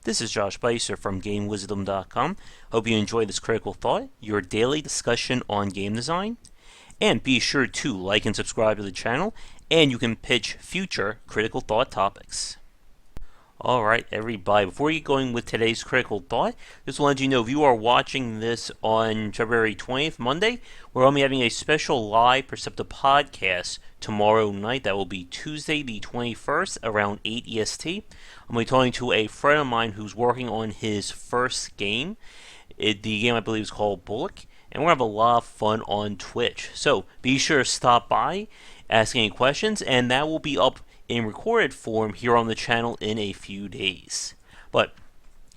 This is Josh Bycer from GameWisdom.com. Hope you enjoy this Critical Thought, your daily discussion on game design. And be sure to like and subscribe to the channel, and you can pitch future Critical Thought topics. Alright, everybody, before you get going with today's Critical Thought, just want to let you know if you are watching this on February 20th, Monday, we're only having a special live Perceptive podcast tomorrow night. That will be Tuesday the 21st around 8 EST. I'm going to be talking to a friend of mine who's working on his first game. The game, I believe, is called Bullock, and we're going to have a lot of fun on Twitch. So be sure to stop by, ask any questions, and that will be up in recorded form here on the channel in a few days. But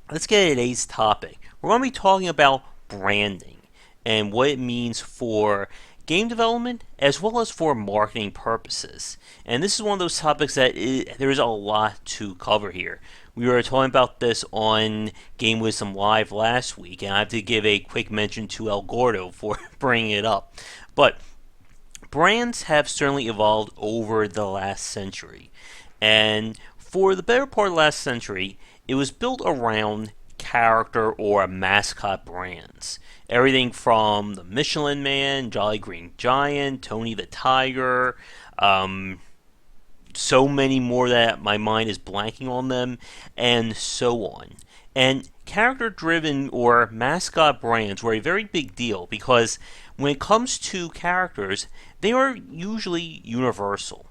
let's get to today's topic. We're going to be talking about branding and what it means for game development as well as for marketing purposes. And this is one of those topics that there's a lot to cover here. We were talking about this on Game Wisdom Live last week, and I have to give a quick mention to El Gordo for bringing it up. But brands have certainly evolved over the last century, and for the better part of the last century, it was built around character or mascot brands. Everything from the Michelin Man, Jolly Green Giant, Tony the Tiger, so many more that my mind is blanking on them, and so on. And character-driven or mascot brands were a very big deal because when it comes to characters, they are usually universal.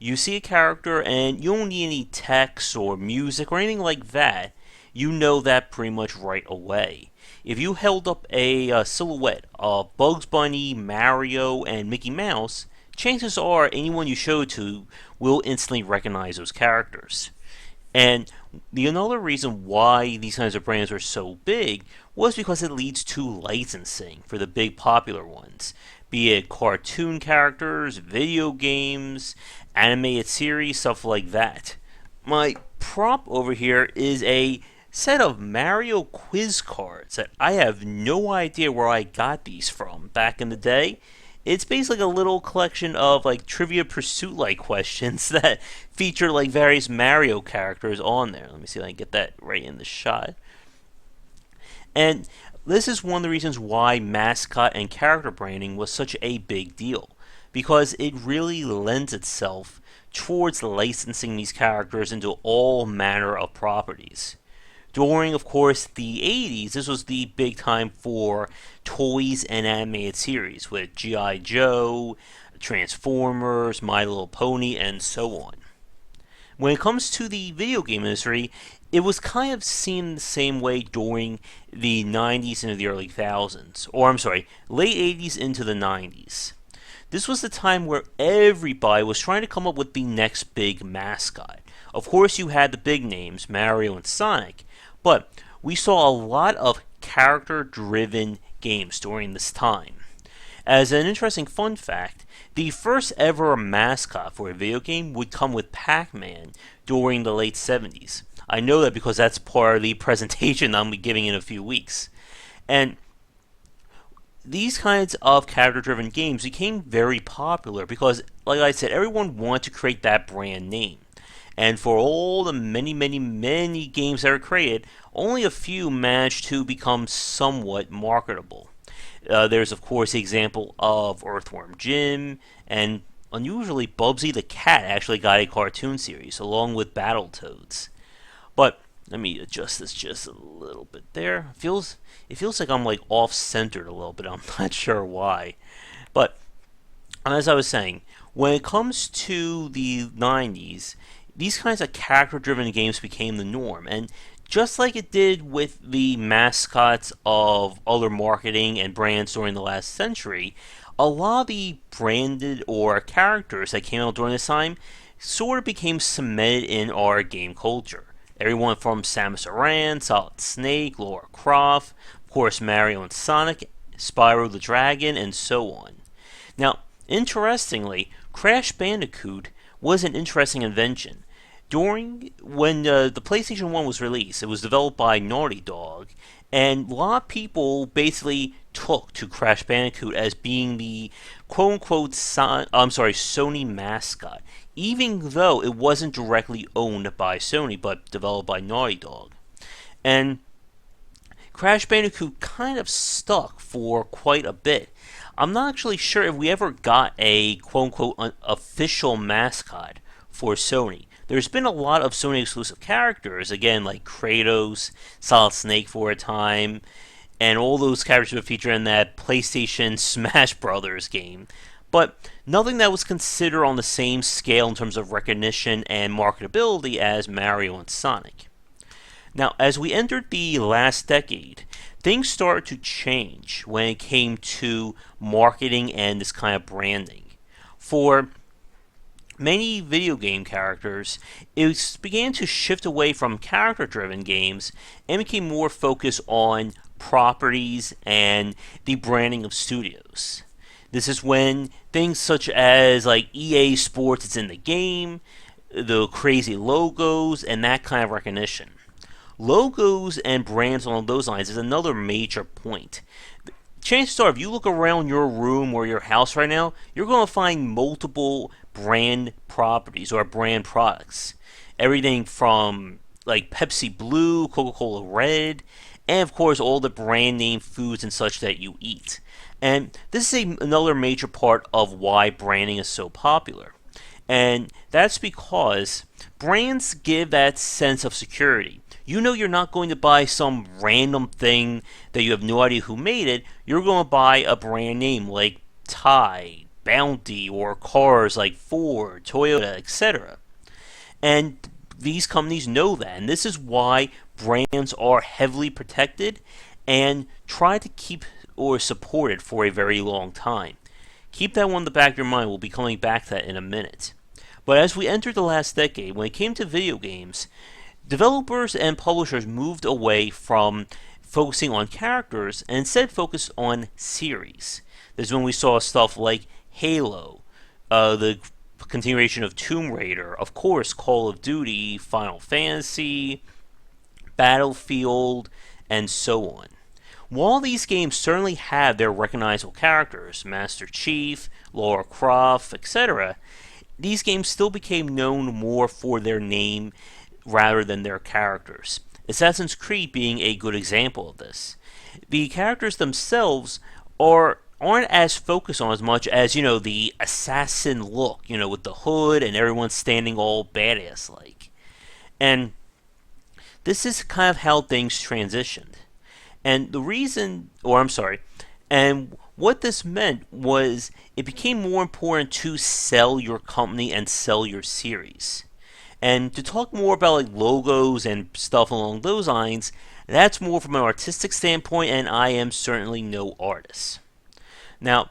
You see a character and you don't need any text or music or anything like that. You know that pretty much right away. If you held up a silhouette of Bugs Bunny, Mario, and Mickey Mouse, chances are anyone you show it to will instantly recognize those characters. And another reason why these kinds of brands are so big was because it leads to licensing for the big popular ones, be it cartoon characters, video games, animated series, stuff like that. My prop over here is a set of Mario quiz cards that I have no idea where I got these from back in the day. It's basically a little collection of like Trivia Pursuit-like questions that feature like various Mario characters on there. Let me see if I can get that right in the shot. And this is one of the reasons why mascot and character branding was such a big deal, because it really lends itself towards licensing these characters into all manner of properties. During, of course, the 80s, this was the big time for toys and animated series with G.I. Joe, Transformers, My Little Pony, and so on. When it comes to the video game industry, it was kind of seen the same way during the 90s into the early 2000s, or I'm sorry, late 80s into the 90s. This was the time where everybody was trying to come up with the next big mascot. Of course, you had the big names, Mario and Sonic, but we saw a lot of character-driven games during this time. As an interesting fun fact, the first ever mascot for a video game would come with Pac-Man during the late 70s. I know that because that's part of the presentation I'm be giving in a few weeks. And these kinds of character-driven games became very popular because, like I said, everyone wanted to create that brand name. And for all the many games that are created, only a few managed to become somewhat marketable. There's, of course, the example of Earthworm Jim, and unusually, Bubsy the Cat actually got a cartoon series, along with Battletoads. But let me adjust this just a little bit there. It feels like I'm like off-centered a little bit. I'm not sure why. But as I was saying, when it comes to the 90s, these kinds of character-driven games became the norm, and just like it did with the mascots of other marketing and brands during the last century, a lot of the branded or characters that came out during this time sort of became cemented in our game culture. Everyone from Samus Aran, Solid Snake, Lara Croft, of course Mario and Sonic, Spyro the Dragon, and so on. Now, interestingly, Crash Bandicoot was an interesting invention. When the PlayStation 1 was released, it was developed by Naughty Dog, and a lot of people basically took to Crash Bandicoot as being the quote-unquote Sony mascot, even though it wasn't directly owned by Sony, but developed by Naughty Dog. And Crash Bandicoot kind of stuck for quite a bit. I'm not actually sure if we ever got a quote unquote official mascot for Sony. There's been a lot of Sony exclusive characters, again, like Kratos, Solid Snake for a time, and all those characters were featured in that PlayStation Smash Brothers game. But nothing that was considered on the same scale in terms of recognition and marketability as Mario and Sonic. Now, as we entered the last decade, things started to change when it came to marketing and this kind of branding. For many video game characters, it began to shift away from character driven games and became more focused on properties and the branding of studios. This is when things such as like EA Sports is in the game, the crazy logos, and that kind of recognition. Logos and brands along those lines is another major point. Chances are, if you look around your room or your house right now, you're going to find multiple brand properties or brand products. Everything from like Pepsi Blue, Coca-Cola Red, and of course all the brand name foods and such that you eat. And this is another major part of why branding is so popular. And that's because brands give that sense of security. You know you're not going to buy some random thing that you have no idea who made it. You're going to buy a brand name like Tide, Bounty, or cars like Ford, Toyota, etc. And these companies know that. And this is why brands are heavily protected and try to keep or support it for a very long time. Keep that one in the back of your mind. We'll be coming back to that in a minute. But as we entered the last decade, when it came to video games, developers and publishers moved away from focusing on characters and instead focused on series. This is when we saw stuff like Halo, the continuation of Tomb Raider, of course, Call of Duty, Final Fantasy, Battlefield, and so on. While these games certainly have their recognizable characters, Master Chief, Lara Croft, etc., these games still became known more for their name rather than their characters. Assassin's Creed being a good example of this. The characters themselves aren't as focused on as much as, the assassin look, with the hood and everyone standing all badass like. And this is kind of how things transitioned. And and what this meant was it became more important to sell your company and sell your series. And to talk more about like logos and stuff along those lines, that's more from an artistic standpoint, and I am certainly no artist. Now,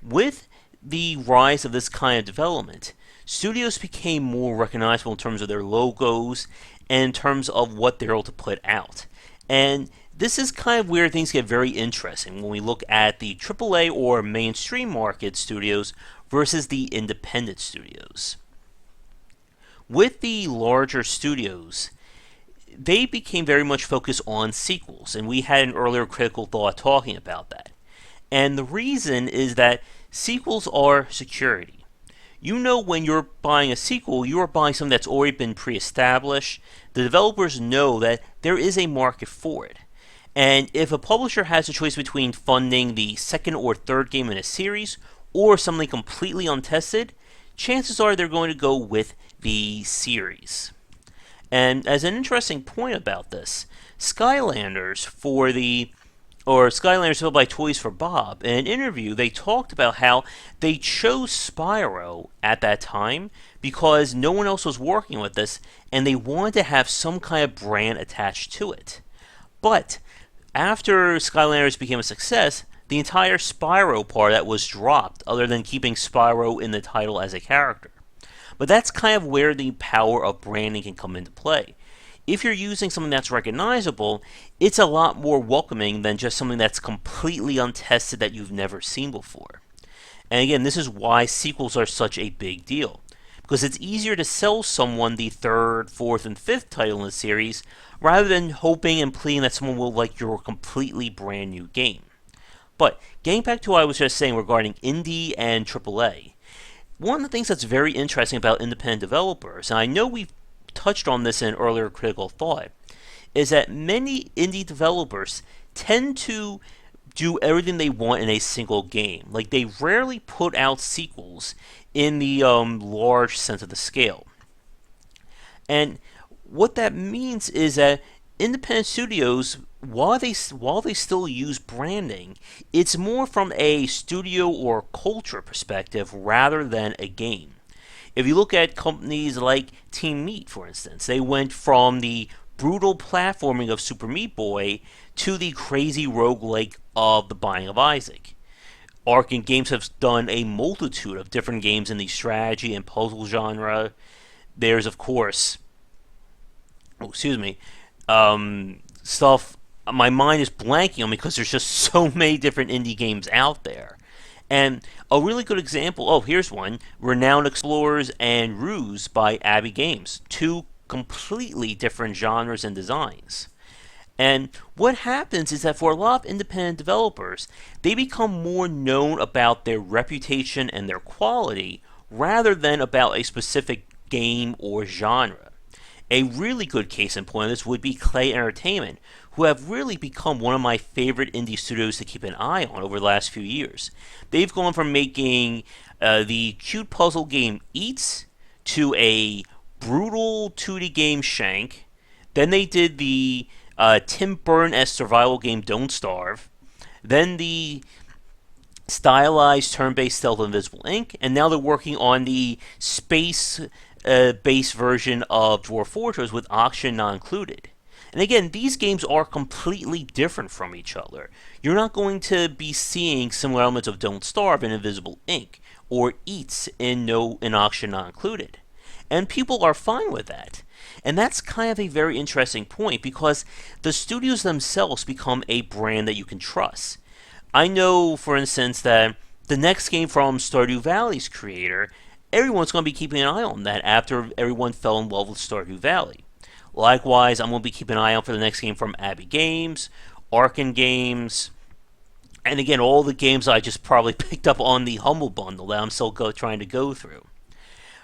with the rise of this kind of development, studios became more recognizable in terms of their logos and in terms of what they're able to put out. And this is kind of where things get very interesting when we look at the AAA or mainstream market studios versus the independent studios. With the larger studios, they became very much focused on sequels, and we had an earlier critical thought talking about that. And the reason is that sequels are security. You know when you're buying a sequel, you are buying something that's already been pre-established. The developers know that there is a market for it. And if a publisher has a choice between funding the second or third game in a series or something completely untested, chances are they're going to go with the series. And as an interesting point about this, Skylanders developed by Toys for Bob, in an interview they talked about how they chose Spyro at that time because no one else was working with this and they wanted to have some kind of brand attached to it. But after Skylanders became a success, the entire Spyro part that was dropped, other than keeping Spyro in the title as a character. But that's kind of where the power of branding can come into play. If you're using something that's recognizable, it's a lot more welcoming than just something that's completely untested that you've never seen before. And again, this is why sequels are such a big deal. Because it's easier to sell someone the third, fourth, and fifth title in the series rather than hoping and pleading that someone will like your completely brand new game. But getting back to what I was just saying regarding indie and AAA, one of the things that's very interesting about independent developers, and I know we've touched on this in an earlier critical thought, is that many indie developers tend to do everything they want in a single game. Like, they rarely put out sequels in the large sense of the scale. And what that means is that independent studios, while they still use branding, it's more from a studio or culture perspective rather than a game. If you look at companies like Team Meat, for instance, they went from the brutal platforming of Super Meat Boy to the crazy roguelike of The Binding of Isaac. Arcane Games have done a multitude of different games in the strategy and puzzle genre. There's, of course, stuff my mind is blanking on because there's just so many different indie games out there. And a really good example, here's one, Renowned Explorers and Ruse by Abbey Games. Two completely different genres and designs. And what happens is that for a lot of independent developers, they become more known about their reputation and their quality rather than about a specific game or genre. A really good case in point of this would be Clay Entertainment, who have really become one of my favorite indie studios to keep an eye on over the last few years. They've gone from making the cute puzzle game Eats to a brutal 2D game Shank. Then they did the Tim Burton-esque survival game Don't Starve. Then the stylized turn-based stealth Invisible Ink. And now they're working on the space based version of Dwarf Fortress with Auction not included. And again, these games are completely different from each other. You're not going to be seeing similar elements of Don't Starve in Invisible Ink or Eats in Auction not included. And people are fine with that. And that's kind of a very interesting point because the studios themselves become a brand that you can trust. I know, for instance, that the next game from Stardew Valley's creator, everyone's going to be keeping an eye on that after everyone fell in love with Stardew Valley. Likewise, I'm going to be keeping an eye out for the next game from Abbey Games, Arcane Games, and again, all the games I just probably picked up on the Humble Bundle that I'm still trying to go through.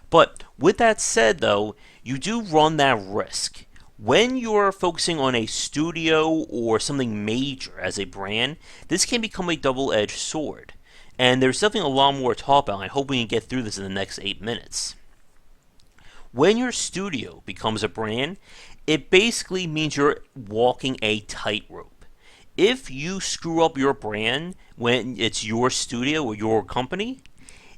But with that said, though, you do run that risk. When you're focusing on a studio or something major as a brand, this can become a double-edged sword. And there's definitely a lot more to talk about, and I hope we can get through this in the next 8 minutes. When your studio becomes a brand, it basically means you're walking a tightrope. If you screw up your brand when it's your studio or your company,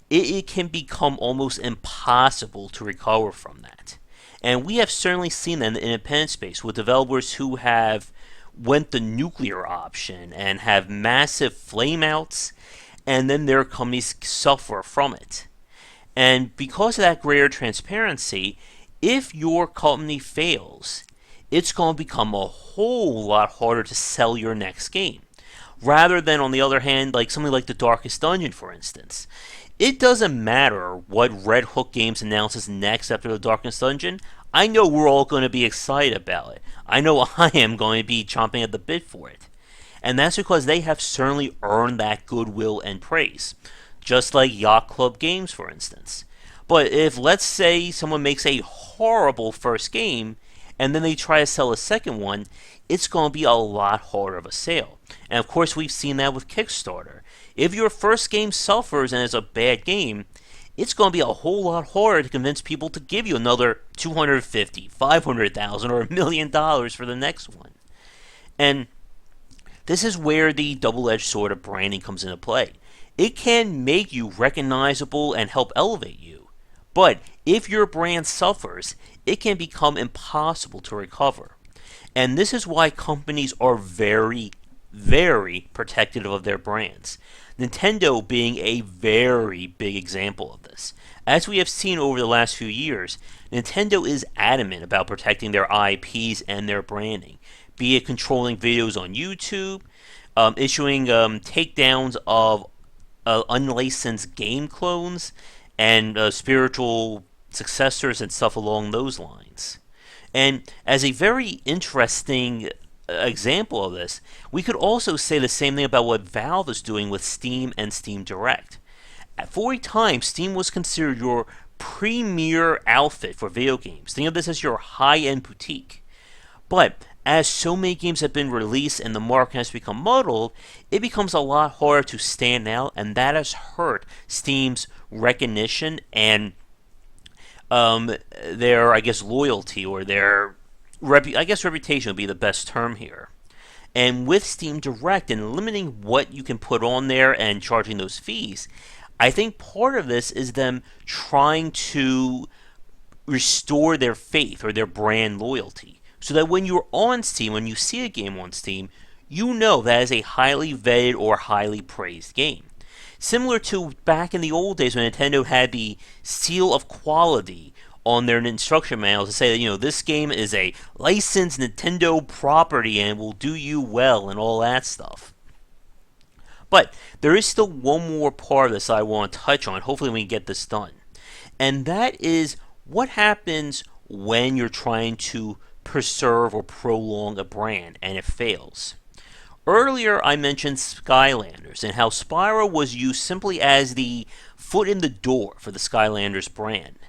it can become almost impossible to recover from that. And we have certainly seen that in the independent space with developers who have went the nuclear option and have massive flameouts, and then their companies suffer from it. And because of that greater transparency, if your company fails, it's going to become a whole lot harder to sell your next game. Rather than, on the other hand, like something like The Darkest Dungeon, for instance. It doesn't matter what Red Hook Games announces next after The Darkest Dungeon. I know we're all going to be excited about it. I know I am going to be chomping at the bit for it. And that's because they have certainly earned that goodwill and praise. Just like Yacht Club Games, for instance. But if, let's say, someone makes a horrible first game, and then they try to sell a second one, it's going to be a lot harder of a sale. And of course, we've seen that with Kickstarter. If your first game suffers and is a bad game, it's going to be a whole lot harder to convince people to give you another $250,000, $500,000, or $1 million for the next one. And this is where the double-edged sword of branding comes into play. It can make you recognizable and help elevate you. But if your brand suffers, it can become impossible to recover. And this is why companies are very, very protective of their brands. Nintendo being a very big example of this. As we have seen over the last few years, Nintendo is adamant about protecting their IPs and their branding, be it controlling videos on YouTube, issuing takedowns of unlicensed game clones, and spiritual successors and stuff along those lines. And as a very interesting example of this, we could also say the same thing about what Valve is doing with Steam and Steam Direct. For a time, Steam was considered your premier outfit for video games. Think of this as your high-end boutique. But as so many games have been released and the market has become muddled, it becomes a lot harder to stand out, and that has hurt Steam's recognition and their, I guess, loyalty or their, reputation would be the best term here. And with Steam Direct and limiting what you can put on there and charging those fees, I think part of this is them trying to restore their faith or their brand loyalty. So that when you're on Steam, when you see a game on Steam, you know that is a highly vetted or highly praised game. Similar to back in the old days when Nintendo had the seal of quality on their instruction manuals to say that, this game is a licensed Nintendo property and will do you well and all that stuff. But there is still one more part of this I want to touch on. Hopefully we can get this done. And that is what happens when you're trying to preserve or prolong a brand and it fails. Earlier I mentioned Skylanders and how Spyro was used simply as the foot in the door for the Skylanders brand.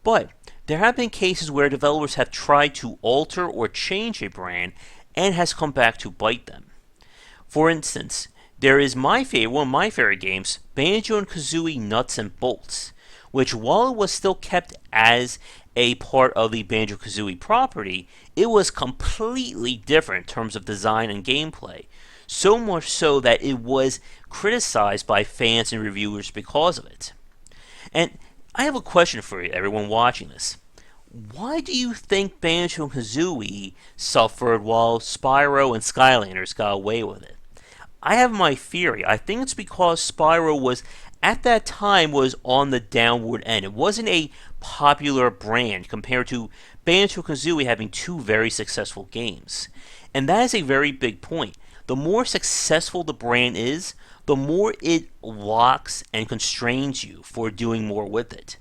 But there have been cases where developers have tried to alter or change a brand and has come back to bite them. For instance, there is one of my favorite games, Banjo-Kazooie Nuts and Bolts, which while it was still kept as a part of the Banjo-Kazooie property, it was completely different in terms of design and gameplay. So much so that it was criticized by fans and reviewers because of it. And I have a question for you, everyone watching this. Why do you think Banjo-Kazooie suffered while Spyro and Skylanders got away with it? I have my theory. I think it's because Spyro was, at that time, was on the downward end. It wasn't a popular brand compared to Banjo-Kazooie having two very successful games. And that is a very big point. The more successful the brand is, the more it locks and constrains you for doing more with it.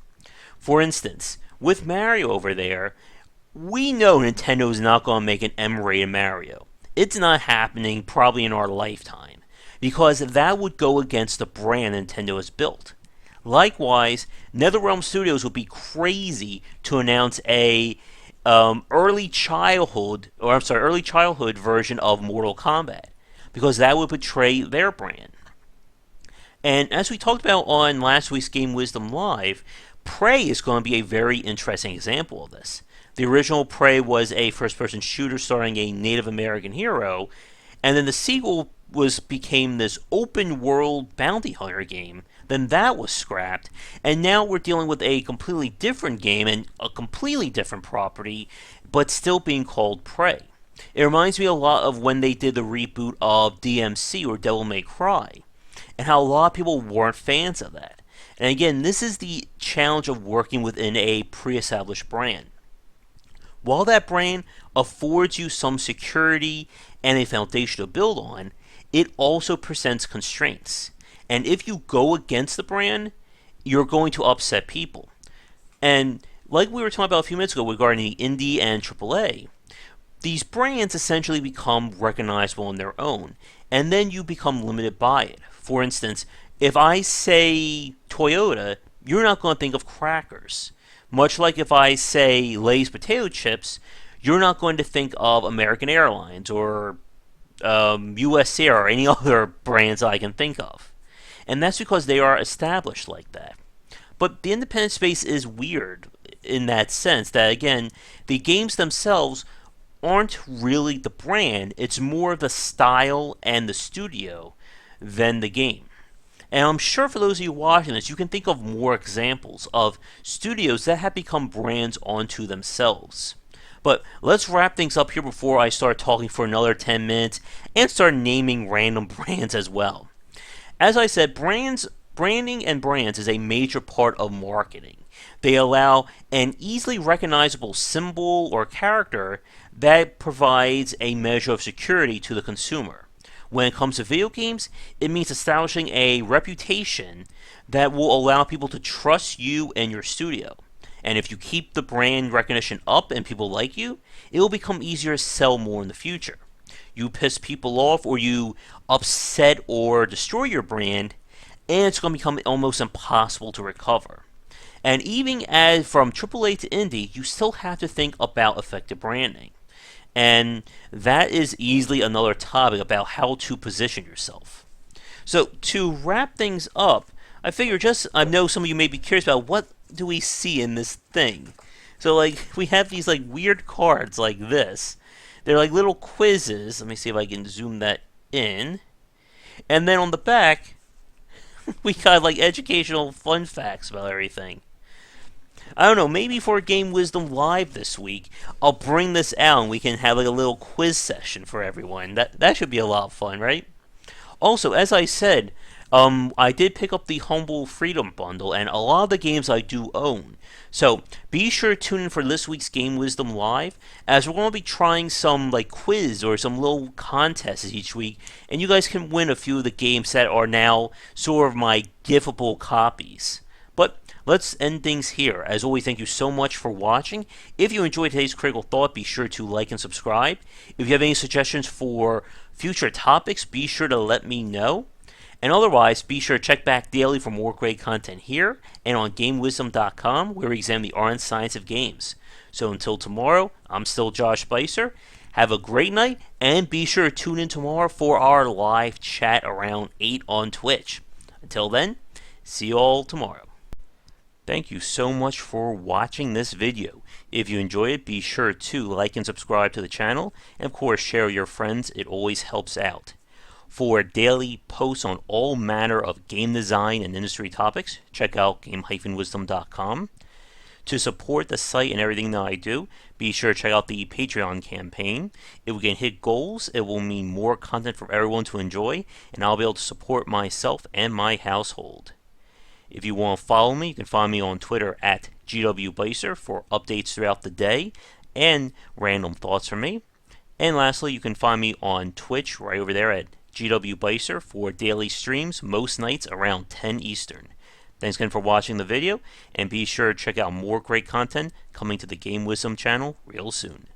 For instance, with Mario over there, we know Nintendo's not going to make an M-rated Mario. It's not happening probably in our lifetime, because that would go against the brand Nintendo has built. Likewise, NetherRealm Studios would be crazy to announce a early childhood version of Mortal Kombat, because that would betray their brand. And as we talked about on last week's Game Wisdom Live, Prey is going to be a very interesting example of this. The original Prey was a first-person shooter starring a Native American hero, and then the sequel became this open-world bounty hunter game. Then that was scrapped, and now we're dealing with a completely different game and a completely different property, but still being called Prey. It reminds me a lot of when they did the reboot of DMC or Devil May Cry, and how a lot of people weren't fans of that. And again, this is the challenge of working within a pre-established brand. While that brand affords you some security and a foundation to build on, it also presents constraints. And if you go against the brand, you're going to upset people. And like we were talking about a few minutes ago regarding the indie and AAA, these brands essentially become recognizable on their own, and then you become limited by it. For instance, if I say Toyota, you're not going to think of crackers. Much like if I say Lay's potato chips, you're not going to think of American Airlines or US Air or any other brands I can think of. And that's because they are established like that. But the independent space is weird in that sense that, again, the games themselves aren't really the brand. It's more the style and the studio than the game. And I'm sure for those of you watching this, you can think of more examples of studios that have become brands onto themselves. But let's wrap things up here before I start talking for another 10 minutes and start naming random brands as well. As I said, branding and brands is a major part of marketing. They allow an easily recognizable symbol or character that provides a measure of security to the consumer. When it comes to video games, it means establishing a reputation that will allow people to trust you and your studio. And if you keep the brand recognition up and people like you, it will become easier to sell more in the future. You piss people off or you upset or destroy your brand, and it's going to become almost impossible to recover. And even as from AAA to indie, you still have to think about effective branding. And that is easily another topic about how to position yourself. So to wrap things up, I know some of you may be curious about what do we see in this thing. So like we have these like weird cards like this. They're like little quizzes. Let me see if I can zoom that in. And then on the back, we got like educational fun facts about everything. I don't know, maybe for Game Wisdom Live this week, I'll bring this out and we can have like a little quiz session for everyone. That should be a lot of fun, right? Also, as I said, I did pick up the Humble Freedom Bundle, and a lot of the games I do own. So be sure to tune in for this week's Game Wisdom Live, as we're going to be trying some like quiz or some little contests each week, and you guys can win a few of the games that are now sort of my giftable copies. But let's end things here. As always, thank you so much for watching. If you enjoyed today's Critical Thought, be sure to like and subscribe. If you have any suggestions for future topics, be sure to let me know. And otherwise, be sure to check back daily for more great content here and on GameWisdom.com, where we examine the art and science of games. So until tomorrow, I'm still Josh Bycer. Have a great night, and be sure to tune in tomorrow for our live chat around 8 on Twitch. Until then, see you all tomorrow. Thank you so much for watching this video. If you enjoy it, be sure to like and subscribe to the channel, and of course share with your friends. It always helps out. For daily posts on all manner of game design and industry topics, check out game-wisdom.com. To support the site and everything that I do, be sure to check out the Patreon campaign. If we can hit goals, it will mean more content for everyone to enjoy, and I'll be able to support myself and my household. If you want to follow me, you can find me on Twitter at GWBycer for updates throughout the day and random thoughts from me. And lastly, you can find me on Twitch right over there at GWBycer for daily streams most nights around 10 Eastern. Thanks again for watching the video, and be sure to check out more great content coming to the Game Wisdom channel real soon.